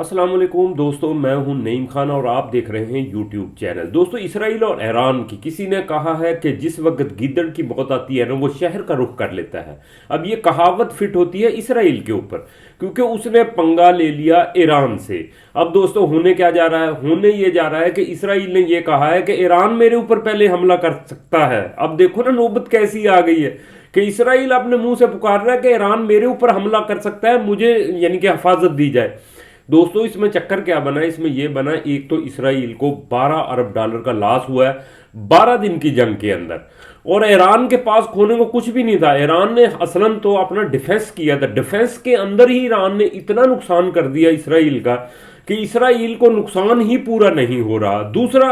अस्सलाम वालेकुम दोस्तों, मैं हूं नईम खान और आप देख रहे हैं यूट्यूब चैनल। दोस्तों, इसराइल और ईरान की किसी ने कहा है कि जिस वक्त गिद्दड़ की मौत आती है ना, वो शहर का रुख कर लेता है। अब ये कहावत फिट होती है इसराइल के ऊपर, क्योंकि उसने पंगा ले लिया ईरान से। अब दोस्तों, होने क्या जा रहा है? होने ये जा रहा है कि इसराइल ने ये कहा है कि ईरान मेरे ऊपर पहले हमला कर सकता है। अब देखो ना, नौबत कैसी आ गई है कि इसराइल अपने मुंह से पुकार रहा है कि ईरान मेरे ऊपर हमला कर सकता है, मुझे यानी कि हिफाजत दी जाए। दोस्तों, इसमें चक्कर क्या बना है? इसमें यह बना, एक तो इसराइल को 12 अरब डॉलर का लॉस हुआ है 12 दिन की जंग के अंदर, और ईरान के पास खोने को कुछ भी नहीं था। ईरान ने असलन तो अपना डिफेंस किया था, डिफेंस के अंदर ही ईरान ने इतना नुकसान कर दिया इसराइल का कि इसराइल को नुकसान ही पूरा नहीं हो रहा। दूसरा,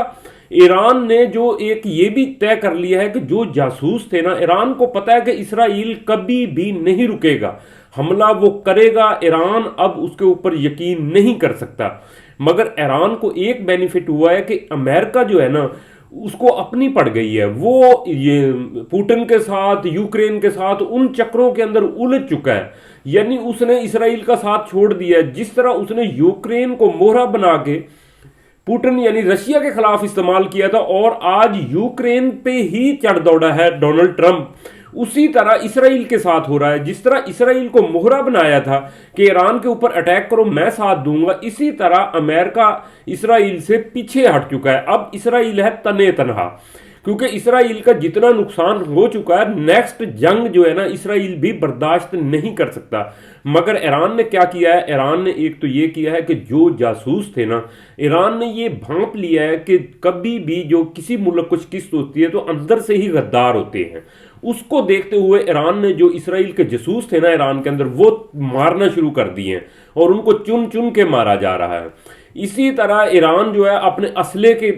ईरान ने जो एक ये भी तय कर लिया है कि जो जासूस थे ना, ईरान को पता है कि इसराइल कभी भी नहीं रुकेगा, हमला वो करेगा। ईरान अब उसके ऊपर यकीन नहीं कर सकता। मगर ईरान को एक बेनिफिट हुआ है कि अमेरिका जो है ना, उसको अपनी पड़ गई है। वो ये पुतिन के साथ, यूक्रेन के साथ उन चक्रों के अंदर उलझ चुका है, यानी उसने इसराइल का साथ छोड़ दिया है। जिस तरह उसने यूक्रेन को मोहरा बना के पुतिन यानी रशिया के खिलाफ इस्तेमाल किया था, और आज यूक्रेन पे ही चढ़ दौड़ा है डोनाल्ड ट्रंप, उसी तरह इसराइल के साथ हो रहा है। जिस तरह इसराइल को मोहरा बनाया था कि ईरान के ऊपर अटैक करो, मैं साथ दूंगा, इसी तरह अमेरिका इसराइल से पीछे हट चुका है। अब इसराइल है तने तनहा, क्योंकि इसराइल का जितना नुकसान हो चुका है, नेक्स्ट जंग जो है ना, इसराइल भी बर्दाश्त नहीं कर सकता। मगर ईरान ने क्या किया है? ईरान ने एक तो ये किया है कि जो जासूस थे ना, ईरान ने ये भांप लिया है कि कभी भी जो किसी मुल्क को शिकस्त होती है तो अंदर से ही गद्दार होते हैं। उसको देखते हुए ईरान ने जो इसराइल के जासूस थे ना ईरान के अंदर, वो मारना शुरू कर दिए हैं, और उनको चुन चुन के मारा जा रहा है। इसी तरह ईरान जो है अपने असले के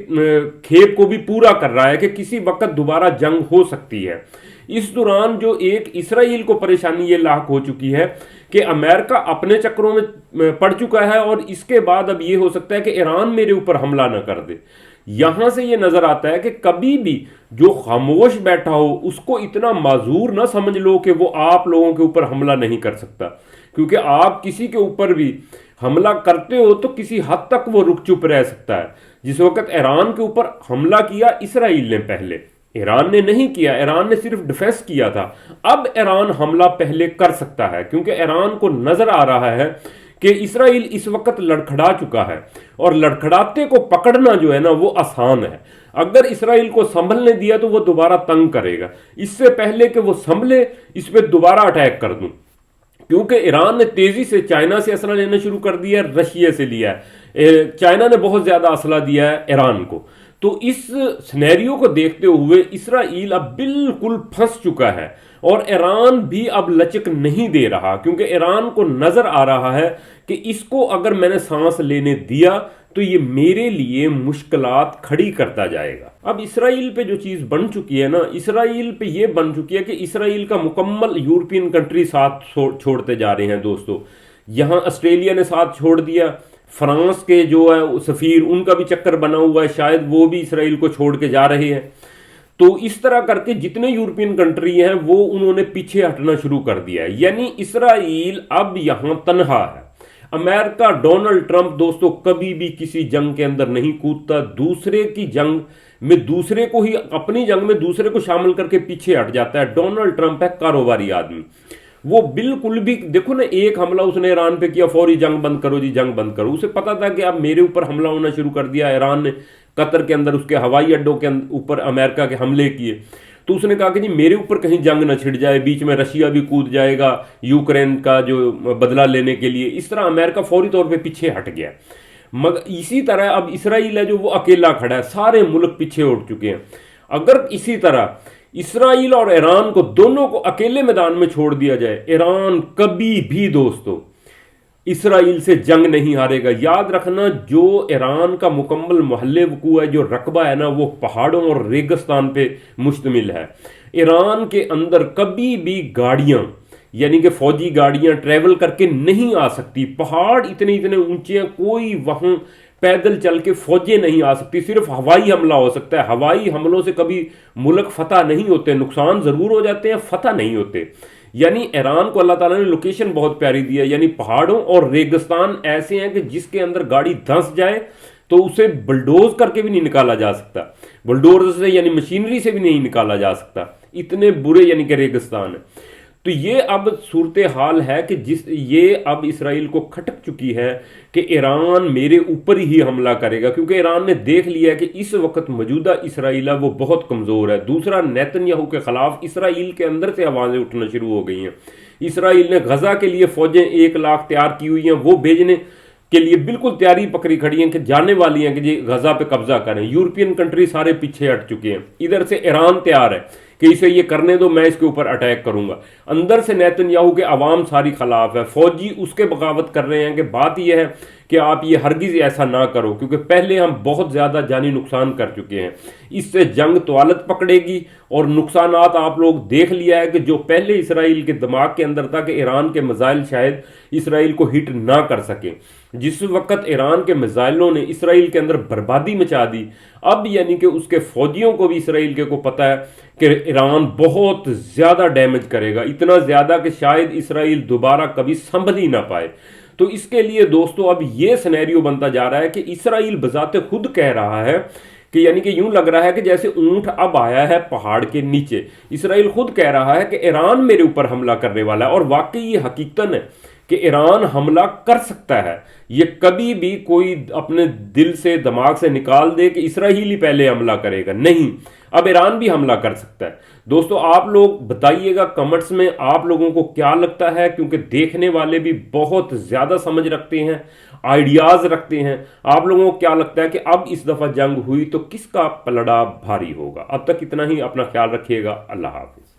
खेप को भी पूरा कर रहा है कि किसी वक्त दोबारा जंग हो सकती है। इस दौरान जो एक इसराइल को परेशानी ये लाक हो चुकी है कि अमेरिका अपने चक्रों में पड़ चुका है, और इसके बाद अब ये हो सकता है कि ईरान मेरे ऊपर हमला न कर दे। यहां से ये नजर आता है कि कभी भी जो खामोश बैठा हो उसको इतना माजूर ना समझ लो कि वो आप लोगों के ऊपर हमला नहीं कर सकता, क्योंकि आप किसी के ऊपर भी हमला करते हो तो किसी हद तक वो रुक चुप रह सकता है। जिस वक्त ईरान के ऊपर हमला किया इसराइल ने, पहले ईरान ने नहीं किया, ईरान ने सिर्फ डिफेंस किया था। अब ईरान हमला पहले कर सकता है, क्योंकि ईरान को नजर आ रहा है कि इसराइल इस वक्त लड़खड़ा चुका है, और लड़खड़ाते को पकड़ना जो है ना, वो आसान है। अगर इसराइल को संभलने दिया तो वो दोबारा तंग करेगा। इससे पहले कि वो संभले, इस पर दोबारा अटैक कर दूं, क्योंकि ईरान ने तेजी से चाइना से असला लेना शुरू कर दिया है, रशिया से लिया है। चाइना ने बहुत ज्यादा असला दिया है ईरान को। तो इस सिनेरियो को देखते हुए इसराइल अब बिल्कुल फंस चुका है, और ईरान भी अब लचक नहीं दे रहा, क्योंकि ईरान को नजर आ रहा है कि इसको अगर मैंने सांस लेने दिया तो ये मेरे लिए मुश्किलात खड़ी करता जाएगा। अब इसराइल पे जो चीज बन चुकी है ना, इसराइल पे ये बन चुकी है कि इसराइल का मुकम्मल यूरोपियन कंट्री साथ छोड़ते जा रहे हैं। दोस्तों, यहां ऑस्ट्रेलिया ने साथ छोड़ दिया, फ्रांस के जो है सफीर, उनका भी चक्कर बना हुआ है, शायद वो भी इसराइल को छोड़ के जा रहे हैं। तो इस तरह करके जितने यूरोपियन कंट्री हैं वो उन्होंने पीछे हटना शुरू कर दिया है, यानी इसराइल अब यहां तनहा है। अमेरिका, डोनाल्ड ट्रंप दोस्तों कभी भी किसी जंग के अंदर नहीं कूदता, दूसरे की जंग में दूसरे को ही, अपनी जंग में दूसरे को शामिल करके पीछे हट जाता है। डोनाल्ड ट्रंप है कारोबारी आदमी, वो बिल्कुल भी, देखो ना, एक हमला उसने ईरान पे किया, फौरी जंग बंद करो जी, जंग बंद करो। उसे पता था कि अब मेरे ऊपर हमला होना शुरू कर दिया। ईरान ने कतर के अंदर उसके हवाई अड्डों के ऊपर अमेरिका के हमले किए, तो उसने कहा कि जी मेरे ऊपर कहीं जंग न छिड़ जाए, बीच में रशिया भी कूद जाएगा यूक्रेन का जो बदला लेने के लिए। इस तरह अमेरिका फौरी तौर पे पीछे हट गया। मगर इसी तरह अब इसराइल है जो वो अकेला खड़ा है, सारे मुल्क पीछे उठ चुके हैं। अगर इसी तरह इसराइल और ईरान को दोनों को अकेले मैदान में छोड़ दिया जाए, ईरान कभी भी दोस्तों इसराइल से जंग नहीं हारेगा। याद रखना, जो ईरान का मुकम्मल महल्ले वकू है, जो रकबा है ना, वो पहाड़ों और रेगिस्तान पे मुश्तमिल है। ईरान के अंदर कभी भी गाड़ियां, यानी कि फौजी गाड़ियां ट्रैवल करके नहीं आ सकती। पहाड़ इतने इतने ऊंचे हैं, कोई वहां पैदल चल के फौजें नहीं आ सकती, सिर्फ हवाई हमला हो सकता है। हवाई हमलों से कभी मुल्क फतह नहीं होते, नुकसान जरूर हो जाते हैं, फतह नहीं होते। यानी ईरान को अल्लाह ताला ने लोकेशन बहुत प्यारी दी है, यानी पहाड़ों और रेगिस्तान ऐसे हैं कि जिसके अंदर गाड़ी धंस जाए तो उसे बुलडोज करके भी नहीं निकाला जा सकता, बुलडोजर से यानी मशीनरी से भी नहीं निकाला जा सकता, इतने बुरे यानी कि रेगिस्तान है। तो ये अब सूरत हाल है कि ये अब इसराइल को खटक चुकी है कि ईरान मेरे ऊपर ही हमला करेगा, क्योंकि ईरान ने देख लिया है कि इस वक्त मौजूदा इसराइल है वो बहुत कमज़ोर है। दूसरा, नेतन्याहू के खिलाफ इसराइल के अंदर से आवाज़ें उठना शुरू हो गई हैं। इसराइल ने गजा के लिए फौजें 1 लाख तैयार की हुई हैं, वो भेजने के लिए बिल्कुल तैयारी पकड़ी खड़ी हैं कि जाने वाली हैं कि जी गजा पे कब्जा करें। यूरोपियन कंट्री सारे पीछे हट चुके हैं। इधर से ईरान तैयार है कि इसे ये करने दो, मैं इसके ऊपर अटैक करूंगा। अंदर से नेतन्याहू के अवाम सारी खिलाफ है, फौजी उसके बगावत कर रहे हैं कि बात यह है कि आप ये हरगिज ऐसा ना करो, क्योंकि पहले हम बहुत ज़्यादा जानी नुकसान कर चुके हैं। इससे जंग तवालत पकड़ेगी और नुकसानात आप लोग देख लिया है कि जो पहले इसराइल के दिमाग के अंदर था कि ईरान के मिसाइल शायद इसराइल को हिट ना कर सके, जिस वक्त ईरान के मिसाइलों ने इसराइल के अंदर बर्बादी मचा दी, अब यानी कि उसके फौजियों को भी इसराइल के को पता है कि ईरान बहुत ज़्यादा डैमेज करेगा, इतना ज़्यादा कि शायद इसराइल दोबारा कभी संभल ही ना पाए। तो इसके लिए दोस्तों अब ये सिनेरियो बनता जा रहा है कि इसराइल बजाते खुद कह रहा है कि यानी कि यूं लग रहा है कि जैसे ऊंट अब आया है पहाड़ के नीचे। इसराइल खुद कह रहा है कि ईरान मेरे ऊपर हमला करने वाला है, और वाकई ये हकीकतन है कि ईरान हमला कर सकता है। ये कभी भी कोई अपने दिल से दिमाग से निकाल दे कि इसराइल ही पहले हमला करेगा, नहीं, अब ईरान भी हमला कर सकता है। दोस्तों आप लोग बताइएगा कमेंट्स में आप लोगों को क्या लगता है, क्योंकि देखने वाले भी बहुत ज़्यादा समझ रखते हैं, आइडियाज़ रखते हैं। आप लोगों को क्या लगता है कि अब इस दफ़ा जंग हुई तो किसका पलड़ा भारी होगा? अब तक इतना ही, अपना ख्याल रखिएगा, अल्लाह हाफिज़।